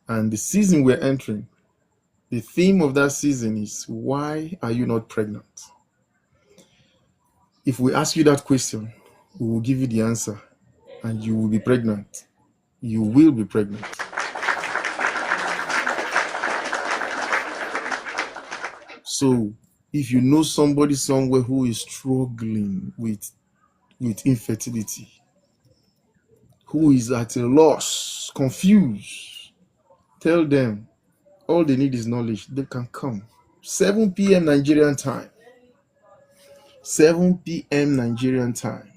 And the season we're entering, the theme of that season is, why are you not pregnant? If we ask you that question, we will give you the answer, and you will be pregnant. You will be pregnant. So if you know somebody somewhere who is struggling with infertility, who is at a loss, confused, tell them all they need is knowledge. They can come. 7 p.m. Nigerian time. 7 p.m. Nigerian time.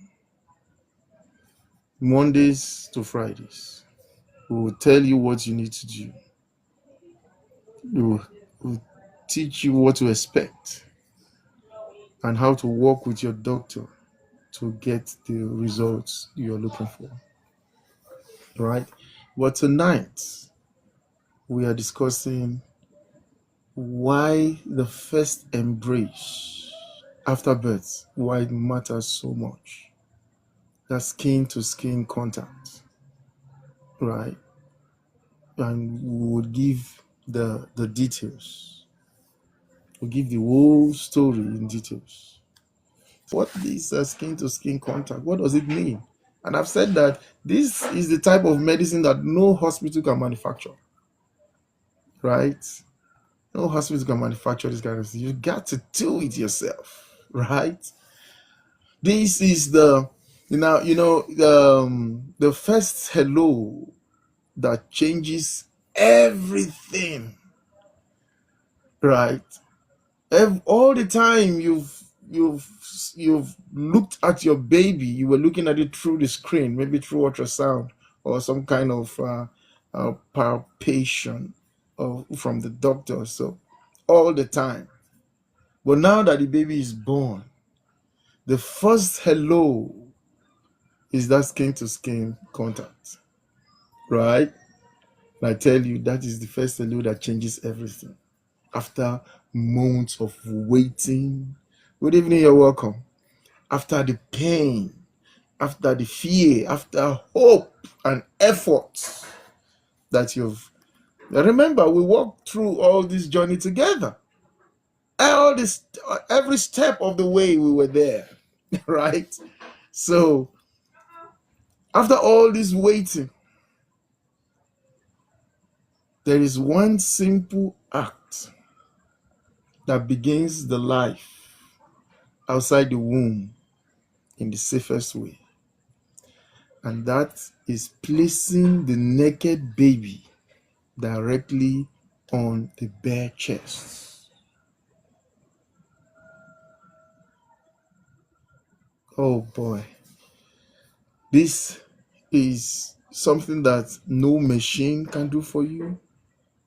Mondays to Fridays. We will tell you what you need to do. We will teach you what to expect and how to work with your doctor to get the results you're looking for. Right? But tonight, we are discussing why the first embrace after birth, why it matters so much. That skin to skin contact, right? And we would give the details. We'll give the whole story in details. What is a skin to skin contact? What does it mean? And I've said that this is the type of medicine that no hospital can manufacture, right? No hospital can manufacture this kind of thing. You got to do it yourself, right? This is the first hello that changes everything, right? All the time you've looked at your baby, you were looking at it through the screen, maybe through ultrasound or some kind of palpation from the doctor. So all the time. But now that the baby is born, the first hello is that skin to skin contact, right? And I tell you, that is the first hello that changes everything. After months of waiting, good evening, you're welcome. After the pain, after the fear, after hope and effort that you've. Remember, we walked through all this journey together. All this, every step of the way, we were there, right? So, after all this waiting, there is one simple act that begins the life outside the womb in the safest way. And that is placing the naked baby directly on the bare chest. Oh boy. This is something that no machine can do for you,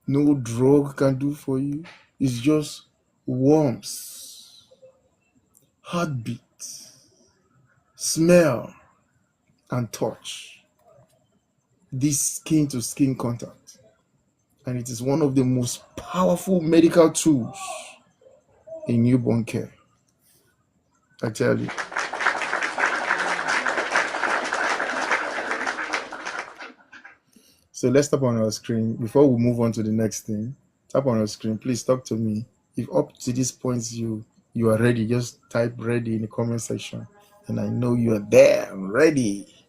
no drug can do for you. It's just warmth, heartbeat, smell, and touch. This skin to skin contact. And it is one of the most powerful medical tools in newborn care. I tell you. So let's tap on our screen. Before we move on to the next thing, tap on our screen. Please talk to me. If up to this point you are ready, just type ready in the comment section. And I know you are there, ready.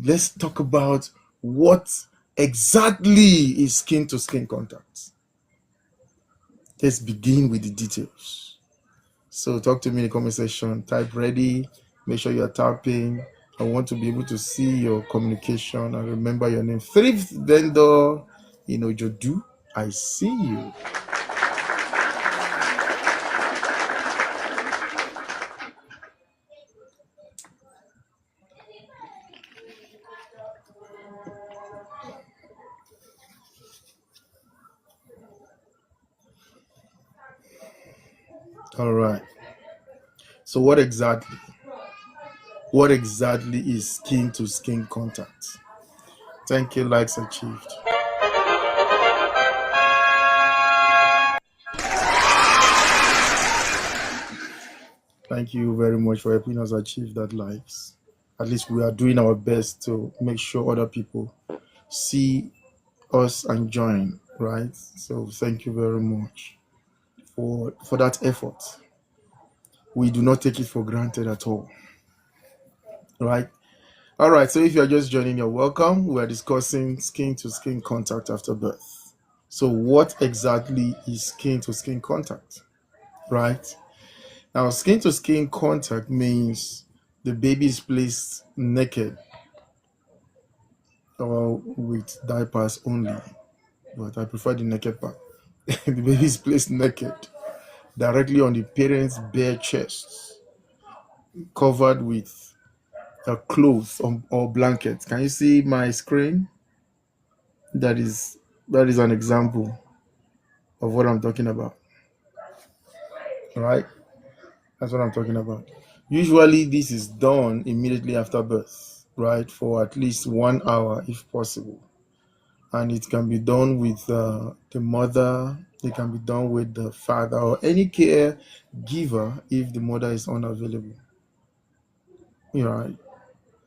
Let's talk about what exactly is skin to skin contact. Let's begin with the details. So talk to me in the comment section. Type ready. Make sure you are tapping. I want to be able to see your communication and remember your name. Thrift vendor in Ojodu. I see you. All right. So what exactly is skin to skin contact? Thank you, likes achieved. Thank you very much for helping us achieve that likes. At least we are doing our best to make sure other people see us and join, right? So thank you very much for that effort. We do not take it for granted at all, right? All right, so if you're just joining, you're welcome. We're discussing skin to skin contact after birth. So, what exactly is skin to skin contact, right? Now, skin to skin contact means the baby is placed naked or with diapers only, but I prefer the naked part. The baby is placed naked directly on the parent's bare chest, covered with a cloth or blanket. Can you see my screen? That is that is an example of what I'm talking about, right? That's what I'm talking about. Usually, this is done immediately after birth, right? For at least 1 hour if possible. And it can be done with the mother, it can be done with the father, or any care giver if the mother is unavailable. Right?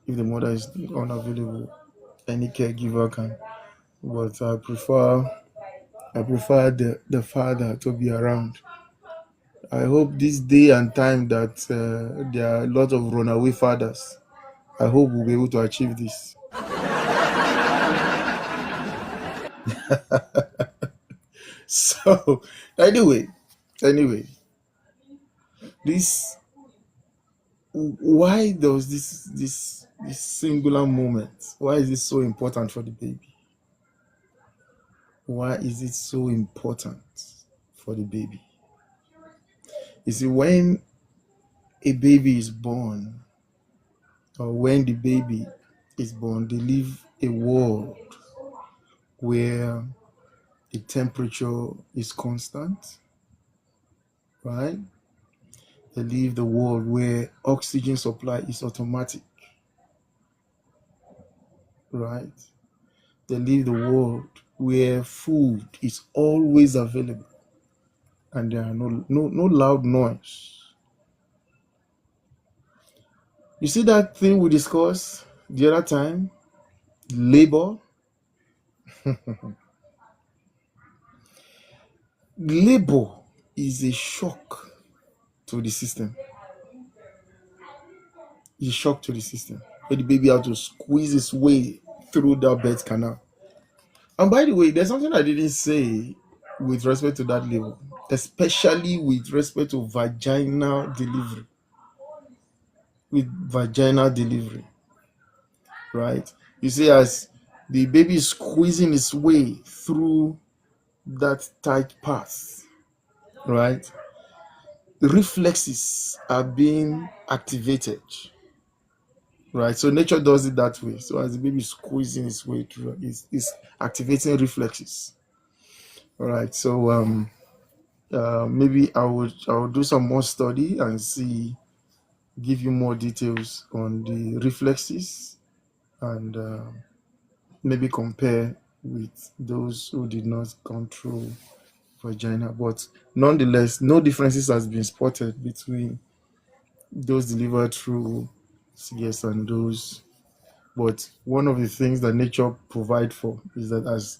If the mother is unavailable, any caregiver can. But I prefer the father to be around. I hope this day and time that there are a lot of runaway fathers. I hope we'll be able to achieve this. So anyway, this why does this singular moment? Why is it so important for the baby? Why is it so important for the baby? You see, when a baby is born, or when the baby is born, they live a world where the temperature is constant, right? They live the world where oxygen supply is automatic, right? They live the world where food is always available and there are no loud noise. You see that thing we discussed the other time, labor? Labor is a shock to the system. It's a shock to the system. Where the baby has to squeeze its way through that birth canal. And by the way, there's something I didn't say with respect to that labor, especially with respect to vaginal delivery. With vaginal delivery, right? You see, as the baby is squeezing its way through that tight path, right? The reflexes are being activated, right? So nature does it that way. So as the baby is squeezing its way through, it's activating reflexes. All right. So maybe I will do some more study and see, give you more details on the reflexes and maybe compare with those who did not control vagina. But nonetheless, no differences has been spotted between those delivered through CS and those. But one of the things that nature provide for is that as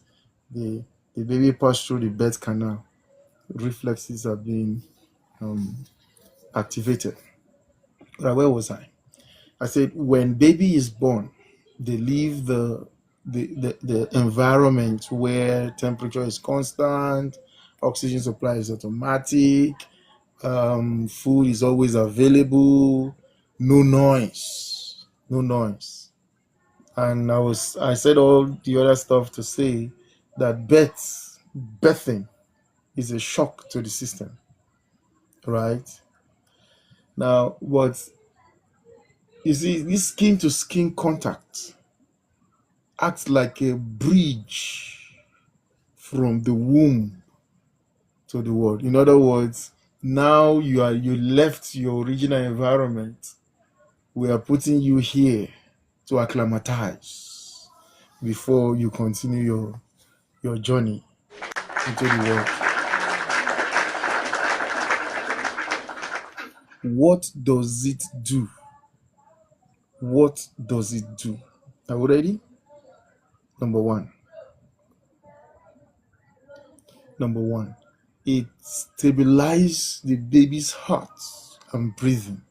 the the baby pass through the birth canal, reflexes are being um, activated. Where was I? I said when baby is born, they leave the environment where temperature is constant, oxygen supply is automatic, food is always available, no noise. And I said all the other stuff to say that birthing is a shock to the system, right? Now, what you see, this skin to skin contact acts like a bridge from the womb to the world. In other words, now you left your original environment. We are putting you here to acclimatize before you continue your journey into the world. What does it do? What does it do? Are we ready? Number one, Number one, it stabilizes the baby's heart and breathing.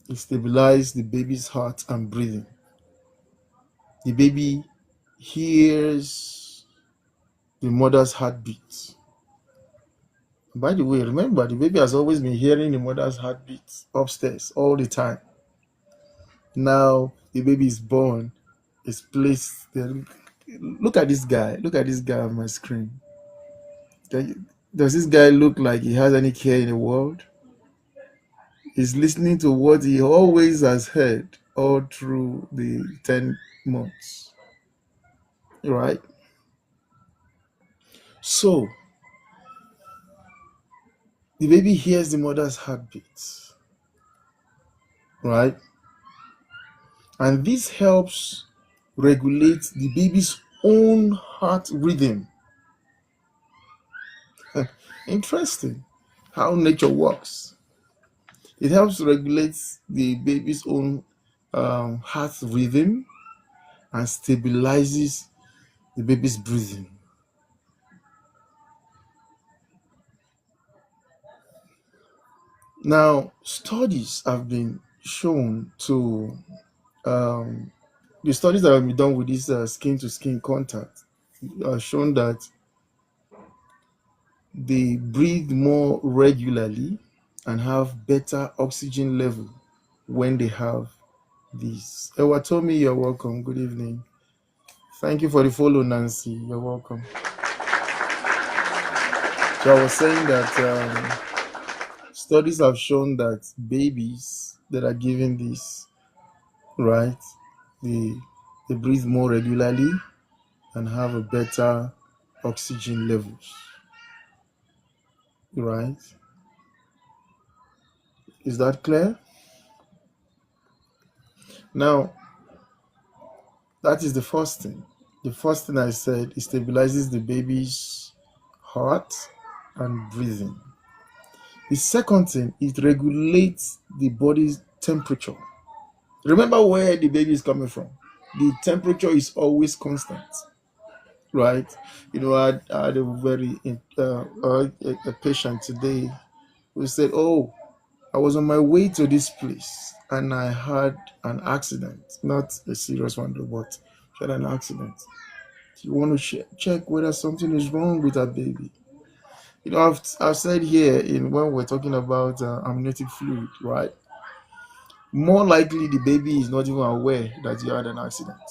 It stabilizes the baby's heart and breathing. The baby hears the mother's heartbeat. By the way, remember the baby has always been hearing the mother's heartbeat upstairs all the time. Now the baby is born, is placed there. Look at this guy. Look at this guy on my screen. Does this guy look like he has any care in the world? He's listening to what he always has heard all through the 10 months. Right? So the baby hears the mother's heartbeat. Right? And this helps regulate the baby's own heart rhythm. Interesting how nature works. It helps regulate the baby's own heart rhythm and stabilizes the baby's breathing. Now, studies have been shown to the studies that have been done with this skin to skin contact shown that they breathe more regularly and have better oxygen level when they have this. Ewatomi, you're welcome. Good evening. Thank you for the follow, Nancy. You're welcome. So I was saying that studies have shown that babies that are given this, right, they breathe more regularly and have a better oxygen levels, right? Is that clear? Now, that is the first thing. The first thing I said, it stabilizes the baby's heart and breathing. The second thing, it regulates the body's temperature. Remember where the baby is coming from. The temperature is always constant, right? I had a very a patient today who said, "Oh, I was on my way to this place and I had an accident, not a serious one, though, but she had an accident. You want to check whether something is wrong with her baby." I've said here when we're talking about amniotic fluid, right? More likely the baby is not even aware that you had an accident.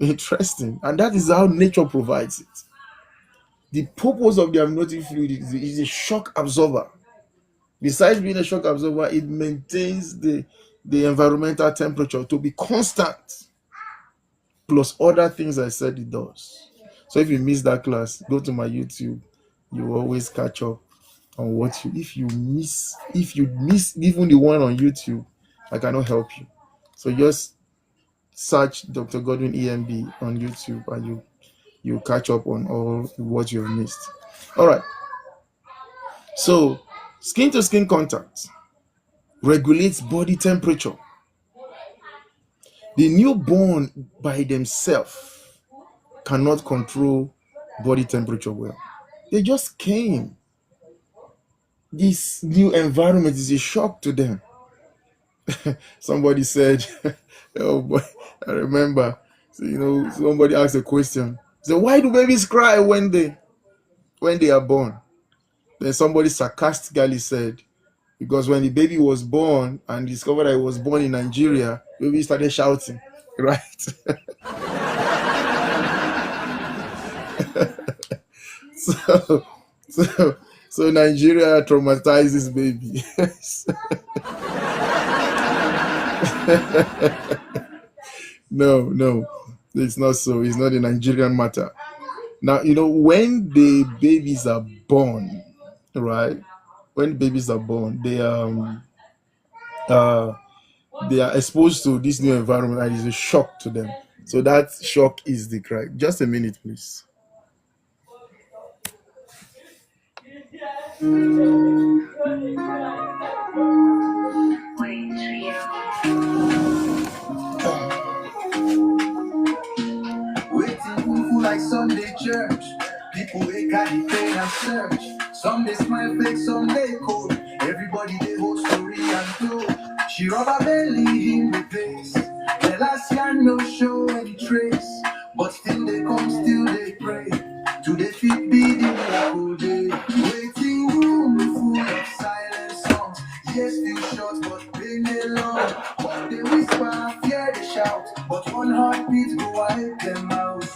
Interesting. And that is how nature provides it. The purpose of the amniotic fluid is a shock absorber. Besides being a shock absorber, it maintains the environmental temperature to be constant, plus other things I said it does. So if you miss that class, go to my YouTube. You always catch up on what if you miss even the one on YouTube, I cannot help you. So just search Dr. Godwin EMB on YouTube and you catch up on all what you've missed. All right. So skin to skin contact regulates body temperature. The newborn by themselves cannot control body temperature well. They just came. This new environment is a shock to them. Somebody said, oh boy, I remember, somebody asked a question. So why do babies cry when they are born? Then somebody sarcastically said, because when the baby was born and discovered that he was born in Nigeria, baby started shouting, right? so, so Nigeria traumatizes baby. No, it's not so. It's not a Nigerian matter. Now, when the babies are born, right? When babies are born, they are exposed to this new environment and it's a shock to them. So that shock is the cry. Just a minute, please. Waiting like Sunday church. People they carry pain and search. Some they smile fake, some they cold. Everybody they hold story and told. She rub her belly in the place. The last year no show any trace. But still they come, still they pray. To the feet beating like all day. Waiting room full of silent songs. Yes, still short, but pain they long. But they whisper, fear they shout. But one heartbeat go wipe them out.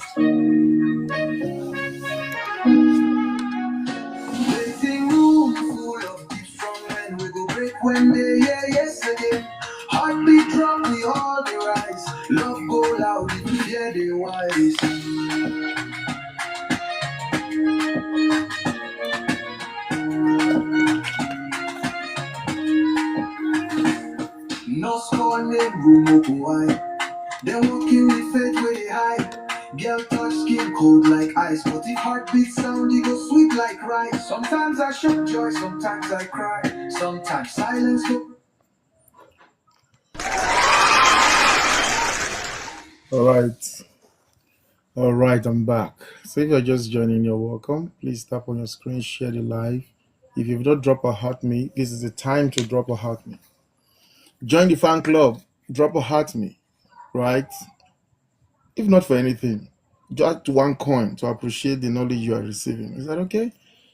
Waiting room full of deep strong men. We go break when they hear yes again. Heartbeat drop, we all the rise. Love go loud, even fear they wise. No score name, room open wide. They walking with faith where they hide. Girl touch skin cold like ice. But if heartbeat sound, it go sweet like rice. Sometimes I show joy, sometimes I cry. Sometimes silence go. All right. All right, I'm back. So if you're just joining, you're welcome. Please tap on your screen, share the live. If you've not dropped a heart me, this is the time to drop a heart me. Join the fan club, drop a heart me, right? If not for anything, just one coin to appreciate the knowledge you are receiving. Is that okay?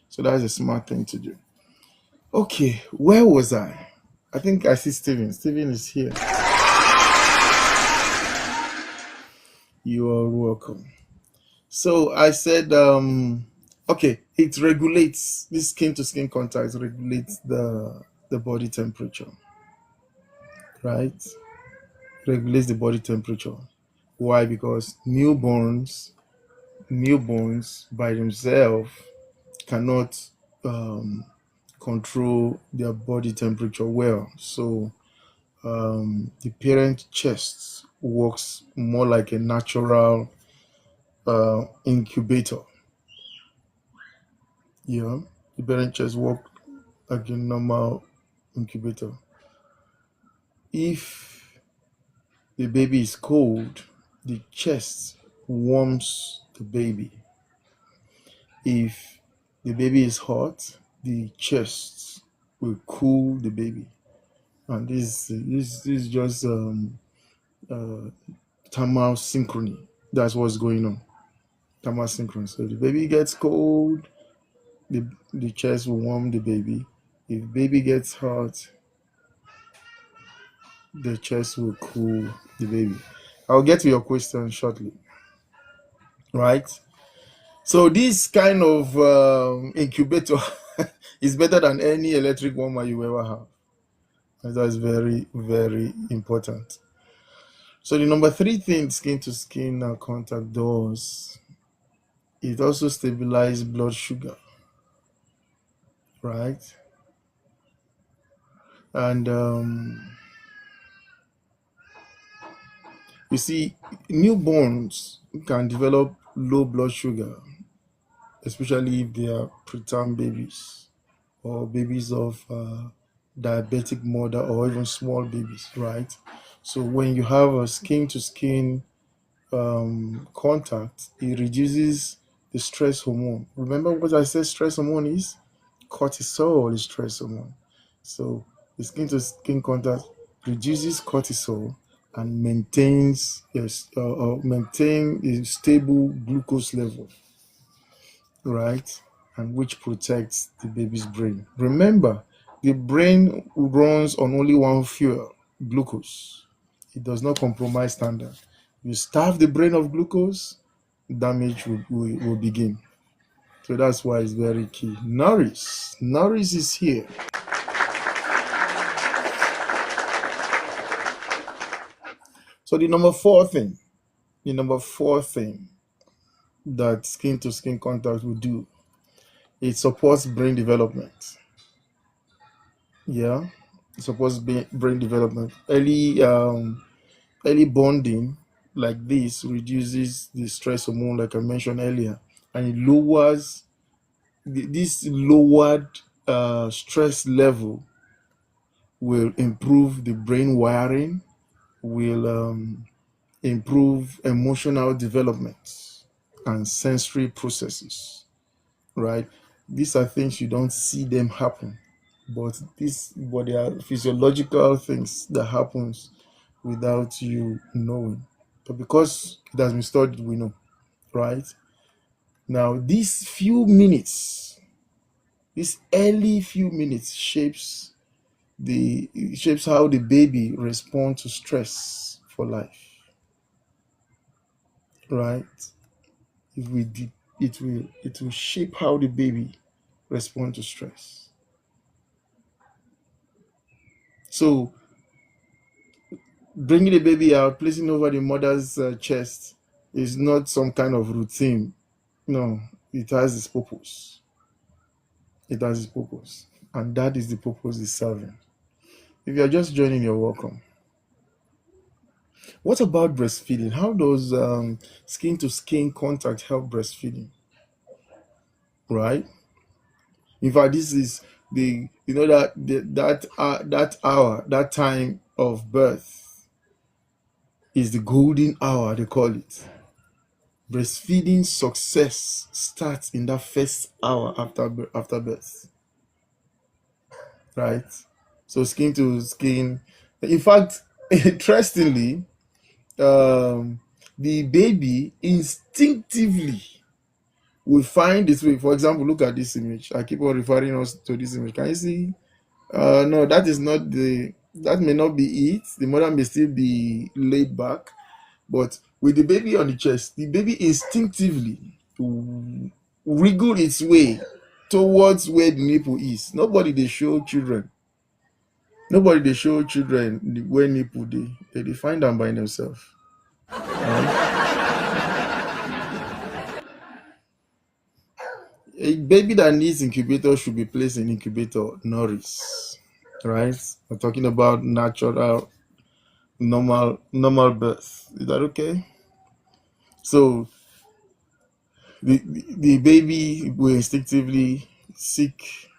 So that's a smart thing to do. Okay, where was I? I think I see Steven. Steven is here. You are welcome. So I said, okay, it regulates this skin to skin contact regulates the body temperature, right? Regulates the body temperature. Why? Because newborns by themselves cannot um, control their body temperature well. So the parent chest works more like a natural incubator. Yeah, the parent chest works like a normal incubator. If the baby is cold, the chest warms the baby. If the baby is hot, the chest will cool the baby. And this is just uh, thermal synchrony. That's what's going on. Thermal synchrony. So if the baby gets cold, the chest will warm the baby. If baby gets hot, the chest will cool the baby. I'll get to your question shortly, right? So this kind of incubator is better than any electric warmer you ever have. And that's very, very important. So the number three thing skin to skin contact does, it also stabilizes blood sugar, right? And you see, newborns can develop low blood sugar, especially if they are preterm babies or babies of diabetic mother or even small babies, right? So when you have a skin to skin contact, it reduces the stress hormone. Remember what I said stress hormone is? Cortisol is stress hormone. So the skin to skin contact reduces cortisol and maintain a stable glucose level, right? And which protects the baby's brain. Remember, the brain runs on only one fuel, glucose. It does not compromise standard. You starve the brain of glucose, damage will begin. So that's why it's very key. Norris is here. So the number four thing that skin to skin contact will do, it supports brain development. Yeah, it supports brain development. Early bonding like this reduces the stress hormone, like I mentioned earlier, and it lowers this lowered stress level will improve the brain wiring, will improve emotional development and sensory processes. right? These are things you don't see them happen, but they are physiological things that happens without you knowing. But because it has been studied, we know, right? Now, these early few minutes shapes how the baby responds to stress for life, right? If we did, it will shape how the baby respond to stress. So bringing the baby out, placing over the mother's chest is not some kind of routine. No, it has its purpose. It has its purpose, and that is the purpose it's serving. If you're just joining, you're welcome. What about breastfeeding? How does skin to skin contact help breastfeeding? Right? In fact, this is the you know that that hour, that time of birth is the golden hour, they call it. Breastfeeding success starts in that first hour after birth, right? So skin to skin. In fact, interestingly, the baby instinctively will find its way. For example, look at this image. I keep on referring us to this image. Can you see? No, that is not the. That may not be it. The mother may still be laid back, but with the baby on the chest, the baby instinctively wriggle its way towards where the nipple is. Nobody they show children where nipple they find them by themselves. Right? A baby that needs incubator should be placed in incubator, Norris. Right? We're talking about natural, normal birth. Is that okay? So the baby will instinctively seek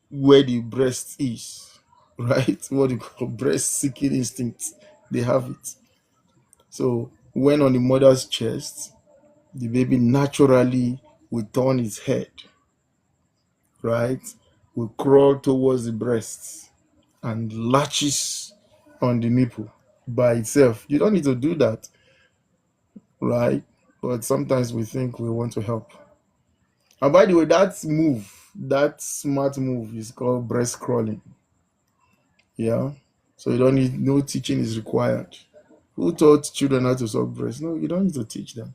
where the breast is, right? What you call breast seeking instinct. They have it. So when on the mother's chest, the baby naturally will turn its head, right? Will crawl towards the breast and latches on the nipple by itself. You don't need to do that, right? But sometimes we think we want to help. And by the way, that smart move is called breast crawling. Yeah. So you don't need no teaching is required. Who taught children how to suck breast? No, you don't need to teach them.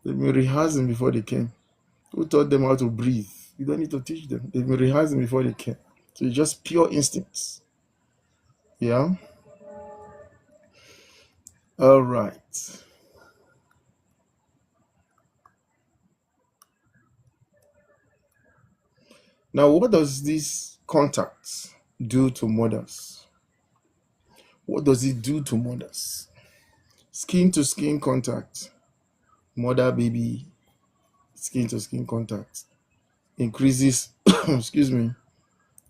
They've been rehearsing before they came. Who taught them how to breathe? You don't need to teach them. They've been rehearsing before they came. So it's just pure instincts. Yeah. All right. Now, what does this contact do to mothers? What does it do to mothers? Skin to skin contact, mother baby skin to skin contact increases, excuse me,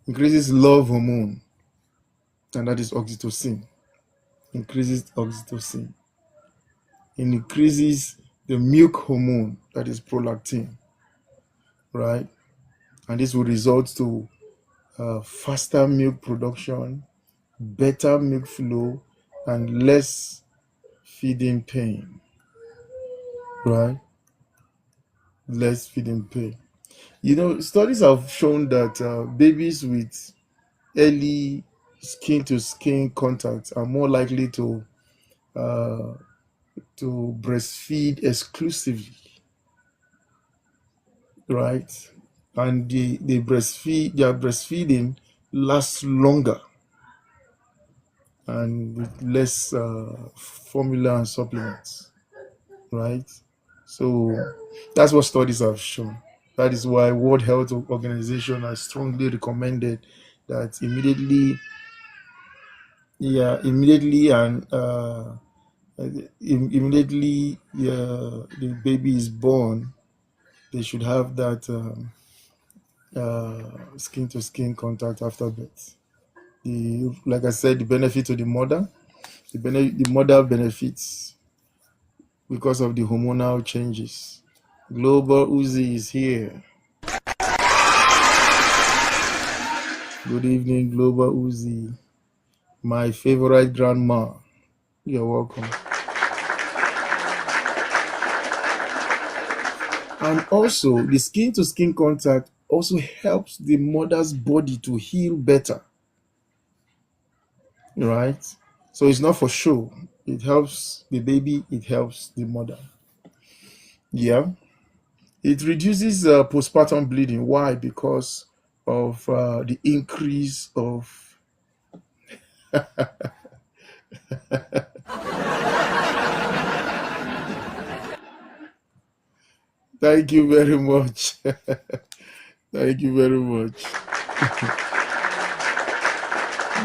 increases love hormone, and that is oxytocin. Increases oxytocin. It increases the milk hormone, that is prolactin, right? And this will result to faster milk production, better milk flow, and less feeding pain, right? Less feeding pain. Studies have shown that babies with early skin to skin contact are more likely uh, to breastfeed exclusively, right? And their breastfeeding lasts longer and with less formula and supplements, right? So that's what studies have shown. That is why World Health Organization has strongly recommended that immediately and immediately the baby is born, they should have that skin to skin contact after birth. Like I said, the benefit to the mother, the mother benefits because of the hormonal changes. Global Uzi is here. Good evening, Global Uzi. My favorite grandma. You're welcome. And also, the skin to skin contact also helps the mother's body to heal better, right? So it's not for show. It helps the baby, it helps the mother. Yeah. It reduces postpartum bleeding. Why? Because of the increase of. Thank you very much. Thank you very much.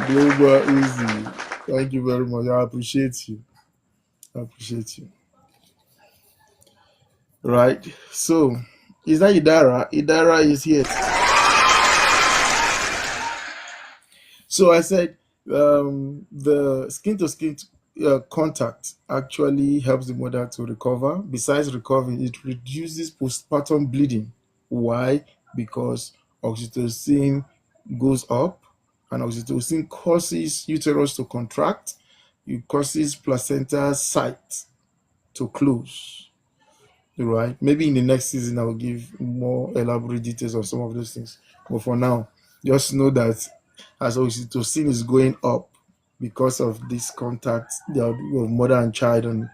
Global Easy. Thank you very much. I appreciate you. I appreciate you. Right. So, is that Idara? Idara is here. So I said the skin to skin contact actually helps the mother to recover. Besides recovering, it reduces postpartum bleeding. Why? Because oxytocin goes up, and oxytocin causes uterus to contract. It causes placenta site to close. Right? Maybe in the next season I will give more elaborate details on some of those things. But for now, just know that as oxytocin is going up because of this contact of mother and child in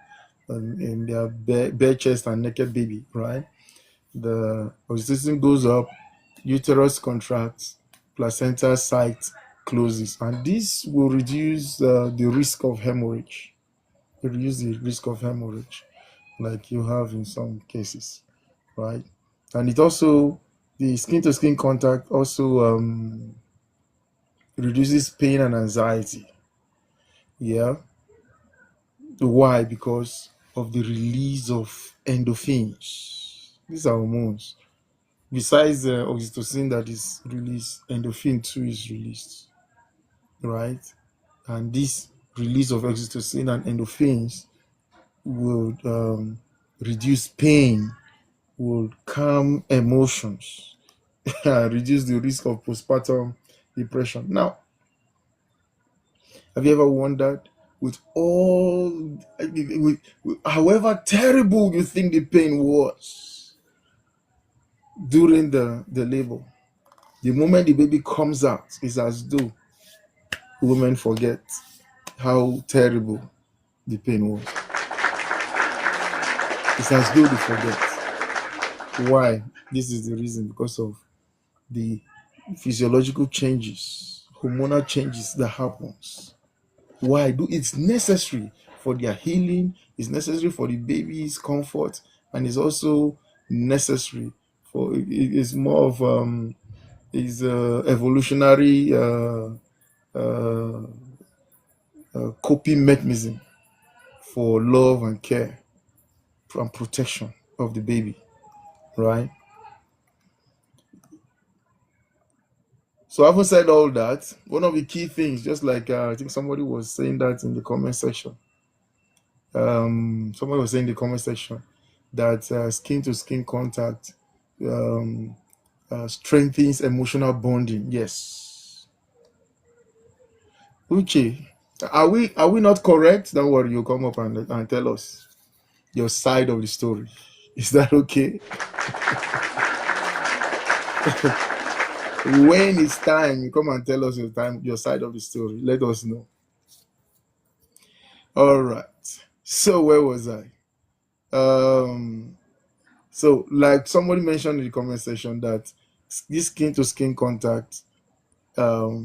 their bare chest and naked baby, right? The oxytocin goes up, uterus contracts, placenta site closes, and this will reduce the risk of hemorrhage. Reduce the risk of hemorrhage, like you have in some cases, right? And it also, the skin to skin contact also reduces pain and anxiety. Yeah. Why? Because of the release of endorphins. These are hormones. Besides the oxytocin that is released, endorphin too is released, right? And this release of oxytocin and endorphins will reduce pain, will calm emotions, reduce the risk of postpartum depression. Now, have you ever wondered, with all, however terrible you think the pain was during the labor, the moment the baby comes out, it's as though women forget how terrible the pain was. It's as though they forget. Why? This is the reason, because of the physiological changes, hormonal changes that happens. Why? It's necessary for their healing, it's necessary for the baby's comfort, and it's also necessary for, it's more of is evolutionary uh, coping mechanism for love and care and protection of the baby, right? So having said all that, one of the key things, just like I think somebody was saying that in the comment section, somebody was saying in the comment section that skin to skin contact um, strengthens emotional bonding. Yes. Uche, are we not correct? Don't worry, you come up and tell us your side of the story. Is that okay? When it's time, you come and tell us your side of the story. Let us know. All right. So where was I? So like somebody mentioned in the comment section that this skin to skin contact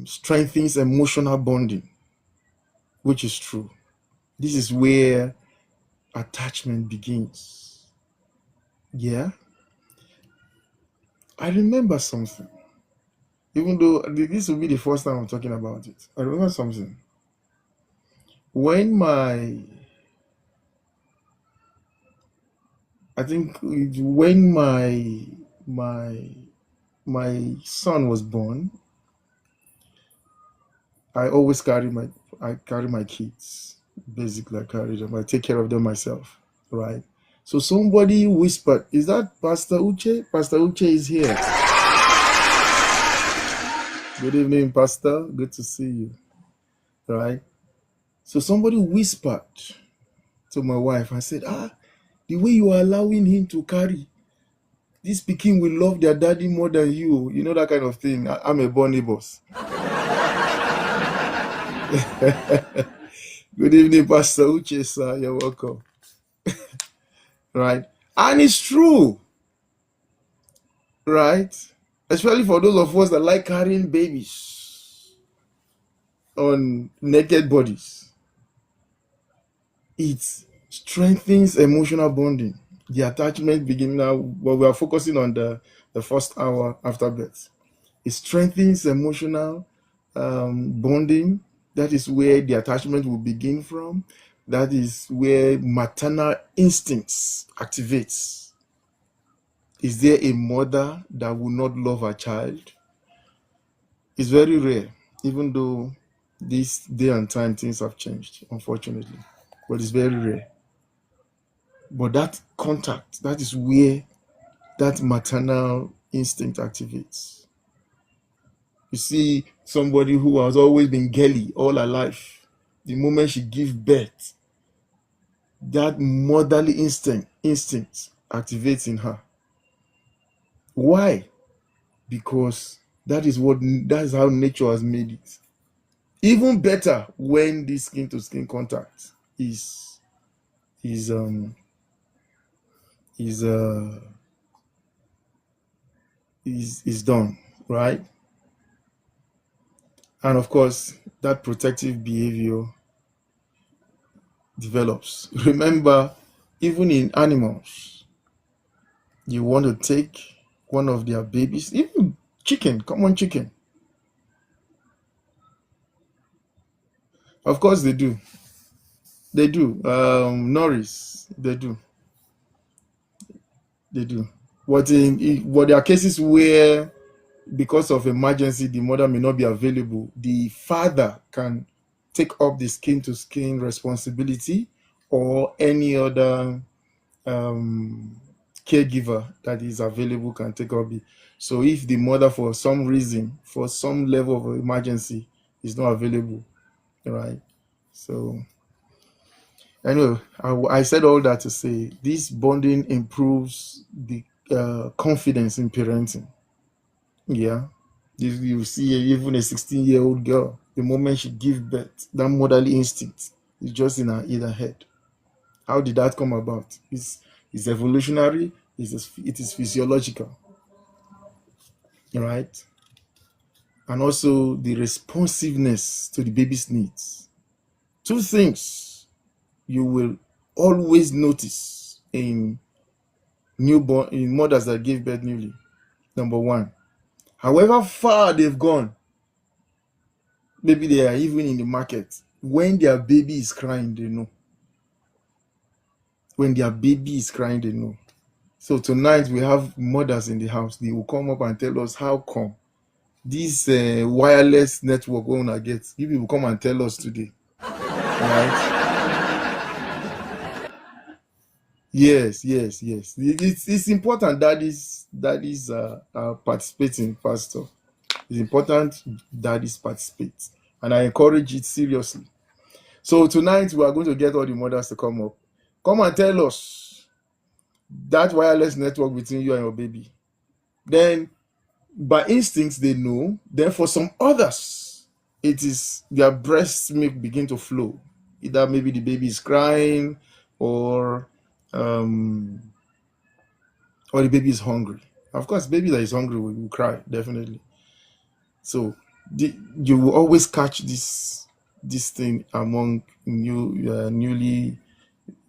strengthens emotional bonding, which is true. This is where attachment begins. Yeah. I remember something. Even though this will be the first time I'm talking about it, I remember something. When I think when my son was born, I carry my kids. Basically, I carry them. I take care of them myself, right? So somebody whispered, "Is that Pastor Uche? Pastor Uche is here." Good evening, Pastor. Good to see you. Right? So somebody whispered to my wife and said, the way you are allowing him to carry, this pikin will love their daddy more than you. You know that kind of thing. I'm a bunny boss. Good evening, Pastor Uche, sir. You're welcome. Right? And it's true. Right? Especially for those of us that like carrying babies on naked bodies. It strengthens emotional bonding. The attachment beginning now, but we are focusing on the first hour after birth. It strengthens emotional bonding. That is where the attachment will begin from. That is where maternal instincts activates. Is there a mother that will not love her child? It's very rare, even though this day and time things have changed, unfortunately. But it's very rare. But that contact, that is where that maternal instinct activates. You see somebody who has always been girly all her life, the moment she gives birth, that motherly instinct activates in her. Why? Because that is how nature has made it. Even better when this skin to skin contact is is um is uh is done, right? And of course, that protective behavior develops. Remember, even in animals, you want to take one of their babies, even chicken, common chicken. Of course, they do. They do. Norris, they do. They do. But there are cases where, because of emergency, the mother may not be available. The father can take up the skin to skin responsibility, or any other um, caregiver that is available can take up it. So if the mother, for some reason, for some level of emergency, is not available, right? So anyway, I said all that to say this bonding improves the confidence in parenting. Yeah, you see even a 16-year-old girl, the moment she gives birth, that motherly instinct is just in her head. How did that come about? It's evolutionary, it is physiological, right? And also the responsiveness to the baby's needs. Two things you will always notice in mothers that give birth newly. Number one, however far they've gone, maybe they are even in the market, when their baby is crying, they know. When their baby is crying, they know. So tonight we have mothers in the house. They will come up and tell us how come this wireless network owner gets. You people come and tell us today, right? Yes, yes, yes. It's important that is participating, Pastor. It's important that is participate, and I encourage it seriously. So tonight we are going to get all the mothers to come up. Come and tell us that wireless network between you and your baby. Then by instincts they know. Then for some others, it is their breast milk begin to flow. Either maybe the baby is crying, or um, or the baby is hungry. Of course, baby that is hungry will cry, definitely. So you will always catch this thing among new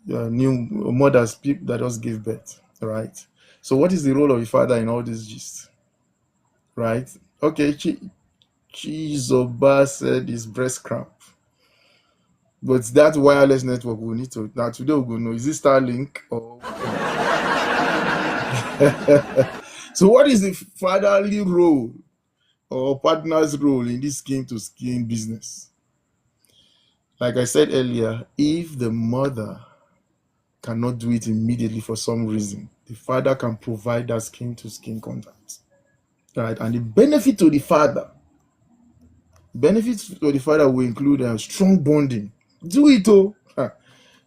mothers, people that just give birth, right? So what is the role of the father in all this gist, right? Okay, Chizoba said it's breast cramp, but that wireless network we need to now today we go know, is it Starlink or so what is the fatherly role or partner's role in this skin to skin business? Like I said earlier, if the mother cannot do it immediately for some reason, the father can provide that skin to skin contact, right? And the benefit to the father Benefits for the father will include strong bonding. Do it, oh.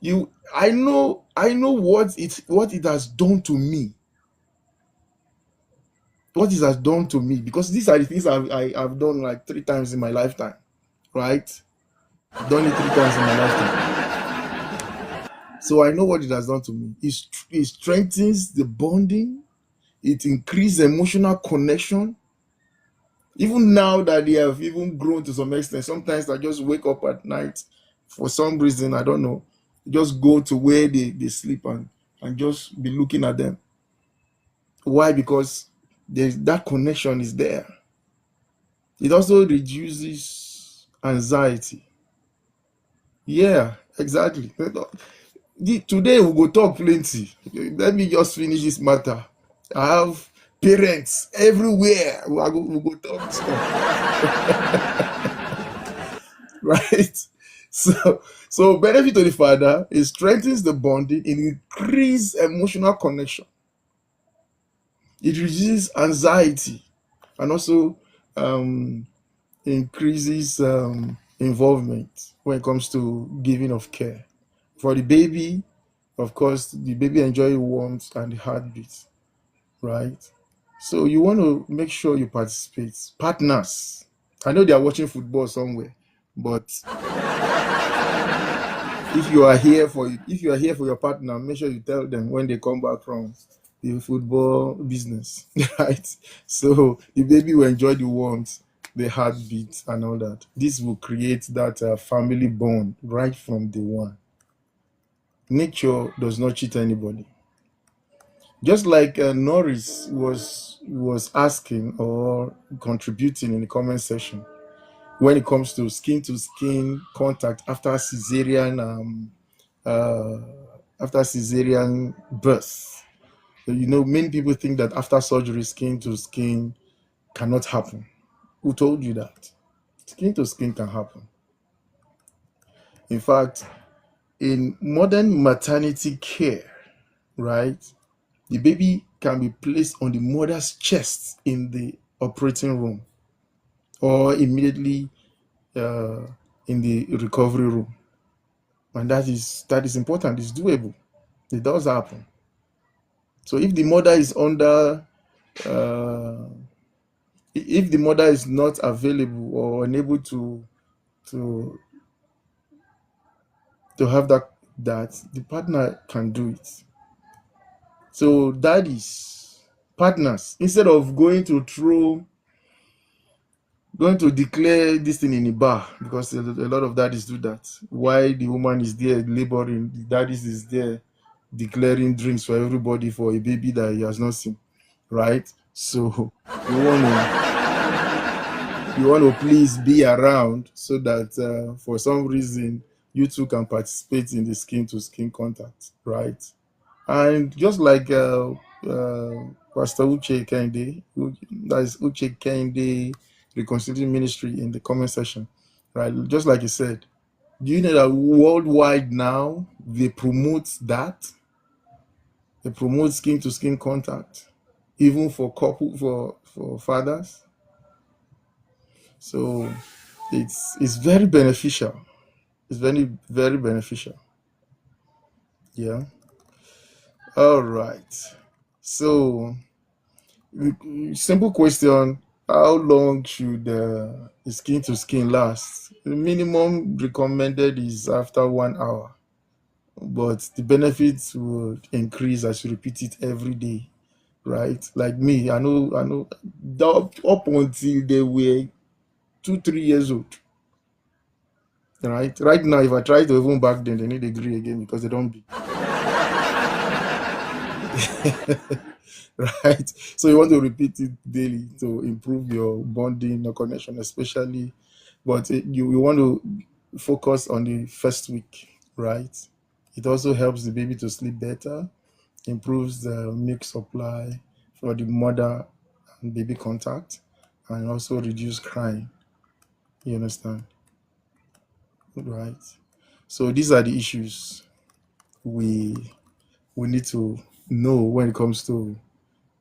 You, I know what it has done to me. What it has done to me, because these are the things I've done like 3 times in my lifetime, right? I've done it 3 times in my lifetime. So I know what it has done to me. It strengthens the bonding, it increases emotional connection. Even now that they have even grown to some extent, sometimes I just wake up at night for some reason, I don't know, just go to where they sleep and just be looking at them. Why? Because there's that connection is there. It also reduces anxiety. Yeah, exactly. Today we go talk plenty. Let me just finish this matter. I have parents everywhere. We go talk stuff, right? So benefit to the father, it strengthens the bonding, it increases emotional connection, it reduces anxiety, and also um, increases involvement when it comes to giving of care. For the baby, of course, the baby enjoy warmth and the heartbeat, right? So you want to make sure you participate. Partners, I know they are watching football somewhere, but if you are here for your partner, make sure you tell them when they come back from the football business, right? So the baby will enjoy the warmth, the heartbeat, and all that. This will create that family bond right from day one. Nature does not cheat anybody. Just like Norris was asking or contributing in the comment section when it comes to skin contact uh, after cesarean birth. Many people think that after surgery, skin to skin cannot happen. Who told you that? Skin to skin can happen. In fact, in modern maternity care, right, the baby can be placed on the mother's chest in the operating room or immediately uh, in the recovery room. And that is important. It's doable. It does happen. So uh, if the mother is not available or unable to to have that the partner can do it. So that is partners, instead of going to declare this thing in a bar, because a lot of daddies do that. Why the woman is there laboring, the daddies is there declaring drinks for everybody for a baby that he has not seen, right? So you want to you want to please be around so that for some reason you too can participate in the skin to skin contact, right? And just like Pastor Uche Kende, that is Uche Kende Reconciliation Ministry in the comment section, right? Just like you said, do you know that worldwide now they promote that? They promote skin to skin contact, even for for fathers. So it's very beneficial. It's very, very beneficial. Yeah. All right. So simple question: how long should skin to skin last? The minimum recommended is after 1 hour, but the benefits would increase as you repeat it every day, right? Like me, I know up until they were 2, 3 years old, right? Right now, if I try to even back then, they need a degree again because they don't be right. So you want to repeat it daily to improve your bonding or connection, especially, but you want to focus on the first week, right? It also helps the baby to sleep better, improves the milk supply for the mother and baby contact, and also reduce crying. You understand? Right. So these are the issues we we need to know when it comes to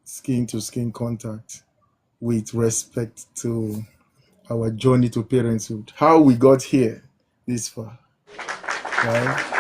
skin contact with respect to our journey to parenthood, how we got here this far, right?